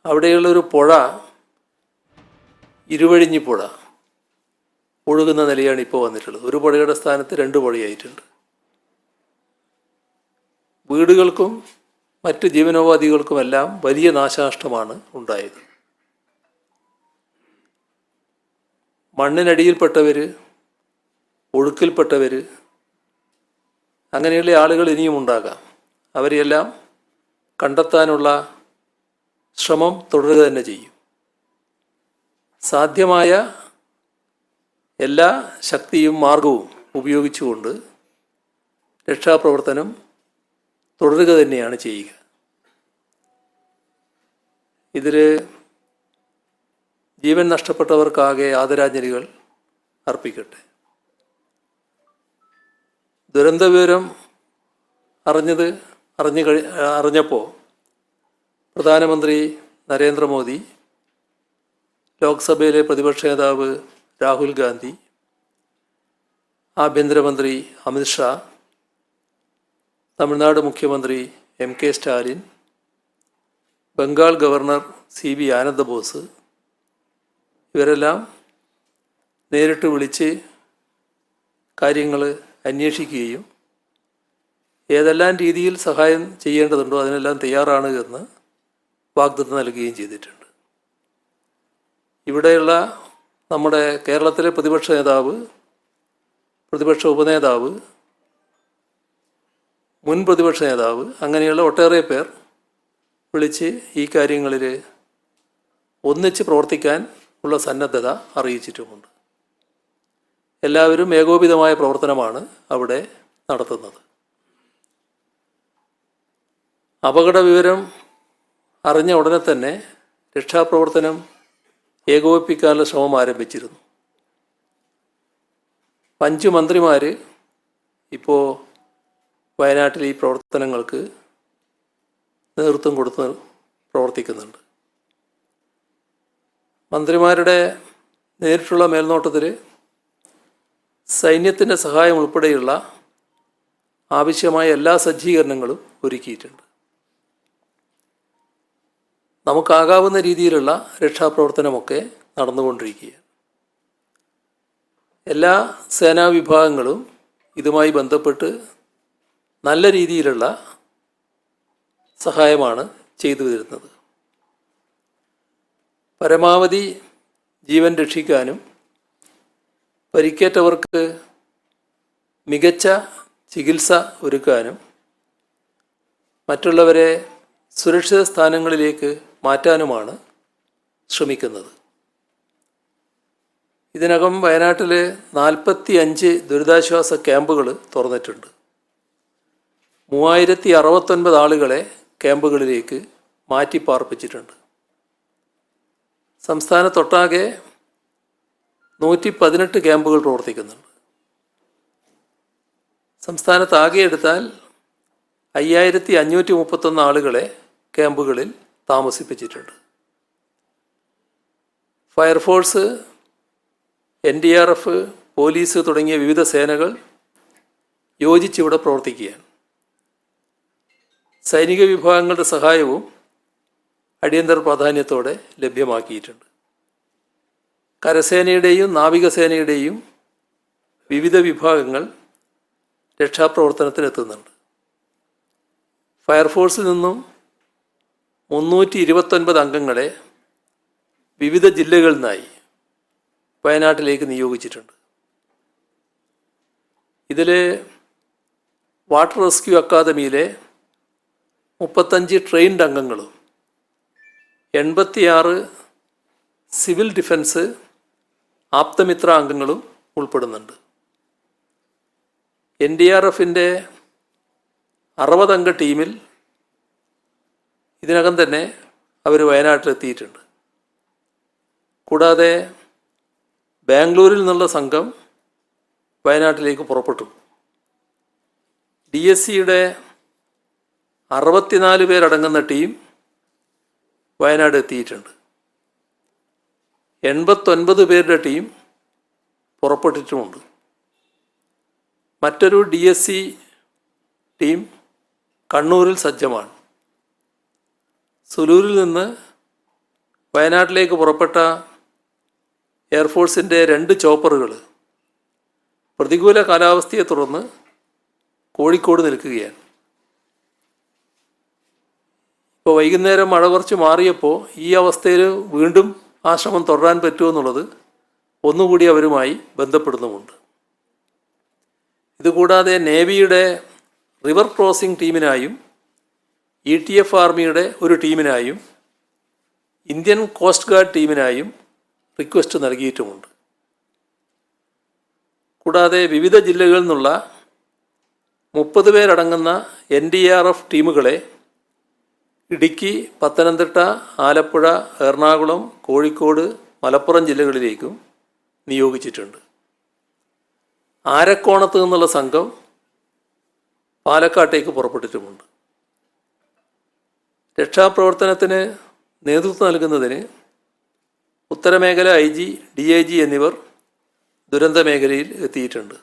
അവിടെയുള്ളൊരു പുഴ, ഇരുവഴിഞ്ഞി പുഴ ഒഴുകുന്ന നിലയാണ് ഇപ്പോൾ വന്നിട്ടുള്ളത്. ഒരു പുഴയുടെ സ്ഥാനത്ത് 2 പുഴയായിട്ടുണ്ട്. വീടുകൾക്കും മറ്റ് ജീവനോപാധികൾക്കുമെല്ലാം വലിയ നാശനഷ്ടമാണ് ഉണ്ടായത്. മണ്ണിനടിയിൽപ്പെട്ടവർ, ഒഴുക്കിൽപ്പെട്ടവർ, അങ്ങനെയുള്ള ആളുകൾ ഇനിയും ഉണ്ടാകാം. അവരെയെല്ലാം കണ്ടെത്താനുള്ള ശ്രമം തുടരുക തന്നെ ചെയ്യും. സാധ്യമായ എല്ലാ ശക്തിയും മാർഗവും ഉപയോഗിച്ചുകൊണ്ട് രക്ഷാപ്രവർത്തനം തുടരുക തന്നെയാണ് ചെയ്യുക. ഇതിൽ ജീവൻ നഷ്ടപ്പെട്ടവർക്കാകെ ആദരാഞ്ജലികൾ അർപ്പിക്കട്ടെ. ദുരന്ത വിവരം അറിഞ്ഞപ്പോൾ പ്രധാനമന്ത്രി നരേന്ദ്രമോദി, ലോക്സഭയിലെ പ്രതിപക്ഷ നേതാവ് രാഹുൽ ഗാന്ധി, ആഭ്യന്തരമന്ത്രി അമിത്ഷാ, തമിഴ്നാട് മുഖ്യമന്ത്രി MK Stalin, Bengal governor CB Ananda Bose ഇവരെല്ലാം നേരിട്ട് വിളിച്ച് കാര്യങ്ങൾ അന്വേഷിക്കുകയും ഏതെല്ലാം രീതിയിൽ സഹായം ചെയ്യേണ്ടതുണ്ടോ അതിനെല്ലാം തയ്യാറാണ് എന്ന് വാഗ്ദത്തം നൽകുകയും ചെയ്തിട്ടുണ്ട്. ഇവിടെയുള്ള നമ്മുടെ കേരളത്തിലെ പ്രതിപക്ഷ നേതാവ്, പ്രതിപക്ഷ ഉപനേതാവ്, മുൻ പ്രതിപക്ഷ നേതാവ്, അങ്ങനെയുള്ള ഒട്ടേറെ പേർ വിളിച്ച് ഈ കാര്യങ്ങളിൽ ഒന്നിച്ച് പ്രവർത്തിക്കാൻ ഉള്ള സന്നദ്ധത അറിയിച്ചിട്ടുമുണ്ട്. എല്ലാവരും ഏകോപിതമായ പ്രവർത്തനമാണ് അവിടെ നടത്തുന്നത്. അപകട വിവരം അറിഞ്ഞ ഉടനെ തന്നെ രക്ഷാപ്രവർത്തനം ഏകോപിപ്പിക്കാനുള്ള ശ്രമം ആരംഭിച്ചിരുന്നു. 5 മന്ത്രിമാർ ഇപ്പോൾ വയനാട്ടിൽ ഈ പ്രവർത്തനങ്ങൾക്ക് നേതൃത്വം കൊടുത്ത് പ്രവർത്തിക്കുന്നുണ്ട്. മന്ത്രിമാരുടെ നേരിട്ടുള്ള മേൽനോട്ടത്തിൽ സൈന്യത്തിൻ്റെ സഹായം ഉൾപ്പെടെയുള്ള ആവശ്യമായ എല്ലാ സജ്ജീകരണങ്ങളും ഒരുക്കിയിട്ടുണ്ട്. നമുക്കാകാവുന്ന രീതിയിലുള്ള രക്ഷാപ്രവർത്തനമൊക്കെ നടന്നുകൊണ്ടിരിക്കുകയാണ്. എല്ലാ സേനാ വിഭാഗങ്ങളും ഇതുമായി ബന്ധപ്പെട്ട് നല്ല രീതിയിലുള്ള സഹായമാണ് ചെയ്തു വരുന്നത്. പരമാവധി ജീവൻ രക്ഷിക്കാനും പരിക്കേറ്റവർക്ക് മികച്ച ചികിത്സ ഒരുക്കാനും മറ്റുള്ളവരെ സുരക്ഷിത സ്ഥാനങ്ങളിലേക്ക് മാറ്റാനുമാണ് ശ്രമിക്കുന്നത്. ഇതിനകം വയനാട്ടിൽ 45 ദുരിതാശ്വാസ ക്യാമ്പുകൾ തുറന്നിട്ടുണ്ട്. 3069 ആളുകളെ ക്യാമ്പുകളിലേക്ക് മാറ്റിപ്പാർപ്പിച്ചിട്ടുണ്ട്. സംസ്ഥാനത്തൊട്ടാകെ 118 ക്യാമ്പുകൾ പ്രവർത്തിക്കുന്നുണ്ട്. സംസ്ഥാനത്താകെ എടുത്താൽ 5531 ആളുകളെ ക്യാമ്പുകളിൽ താമസിപ്പിച്ചിട്ടുണ്ട്. ഫയർഫോഴ്സ്, NDRF, പോലീസ് തുടങ്ങിയ വിവിധ സേനകൾ യോജിച്ചിവിടെ പ്രവർത്തിക്കുകയാണ്. സൈനിക വിഭാഗങ്ങളുടെ സഹായവും അടിയന്തര പ്രാധാന്യത്തോടെ ലഭ്യമാക്കിയിട്ടുണ്ട്. കരസേനയുടെയും നാവികസേനയുടെയും വിവിധ വിഭാഗങ്ങൾ രക്ഷാപ്രവർത്തനത്തിനെത്തുന്നുണ്ട്. ഫയർഫോഴ്സിൽ നിന്നും 329 അംഗങ്ങളെ വിവിധ ജില്ലകളിൽ നിന്നായി വയനാട്ടിലേക്ക് നിയോഗിച്ചിട്ടുണ്ട്. ഇതിൽ വാട്ടർ റെസ്ക്യൂ അക്കാദമിയിലെ 35 ട്രെയിൻഡ് അംഗങ്ങളും 86 സിവിൽ ഡിഫൻസ് ആപ്തമിത്ര അംഗങ്ങളും ഉൾപ്പെടുന്നുണ്ട്. NDRFൻ്റെ 60 അംഗ ടീമിൽ ഇതിനകം തന്നെ അവർ വയനാട്ടിലെത്തിയിട്ടുണ്ട്. കൂടാതെ ബാംഗ്ലൂരിൽ നിന്നുള്ള സംഘം വയനാട്ടിലേക്ക് പുറപ്പെട്ടു. DSCയുടെ 64 പേരടങ്ങുന്ന ടീം വയനാട് എത്തിയിട്ടുണ്ട്. 89 പേരുടെ ടീം പുറപ്പെട്ടിട്ടുമുണ്ട്. മറ്റൊരു DSC ടീം കണ്ണൂരിൽ സജ്ജമാണ്. സുലൂരിൽ നിന്ന് വയനാട്ടിലേക്ക് പുറപ്പെട്ട എയർഫോഴ്സിൻ്റെ 2 ചോപ്പറുകൾ പ്രതികൂല കാലാവസ്ഥയെ തുടർന്ന് കോഴിക്കോട് നിൽക്കുകയാണ്. ഇപ്പോൾ വൈകുന്നേരം മഴ കുറച്ച് മാറിയപ്പോൾ ഈ അവസ്ഥയിൽ വീണ്ടും ആ ശ്രമം തുടരാൻ പറ്റുമോ എന്നുള്ളത് ഒന്നുകൂടി അവരുമായി ബന്ധപ്പെടുന്നുമുണ്ട്. ഇതുകൂടാതെ നേവിയുടെ റിവർ ക്രോസിംഗ് ടീമിനായും ETF ആർമിയുടെ ഒരു ടീമിനായും ഇന്ത്യൻ കോസ്റ്റ് ഗാർഡ് ടീമിനായും റിക്വസ്റ്റ് നൽകിയിട്ടുമുണ്ട്. കൂടാതെ വിവിധ ജില്ലകളിൽ നിന്നുള്ള 30 പേരടങ്ങുന്ന NDRF ടീമുകളെ ഇടുക്കി, പത്തനംതിട്ട, ആലപ്പുഴ, എറണാകുളം, കോഴിക്കോട്, മലപ്പുറം ജില്ലകളിലേക്കും നിയോഗിച്ചിട്ടുണ്ട്. ആരക്കോണത്ത് നിന്നുള്ള സംഘം പാലക്കാട്ടേക്ക് പുറപ്പെട്ടിട്ടുമുണ്ട്. രക്ഷാപ്രവർത്തനത്തിന് നേതൃത്വം നൽകുന്നതിന് ഉത്തരമേഖല IG, DIG എന്നിവർ ദുരന്ത മേഖലയിൽ എത്തിയിട്ടുണ്ട്.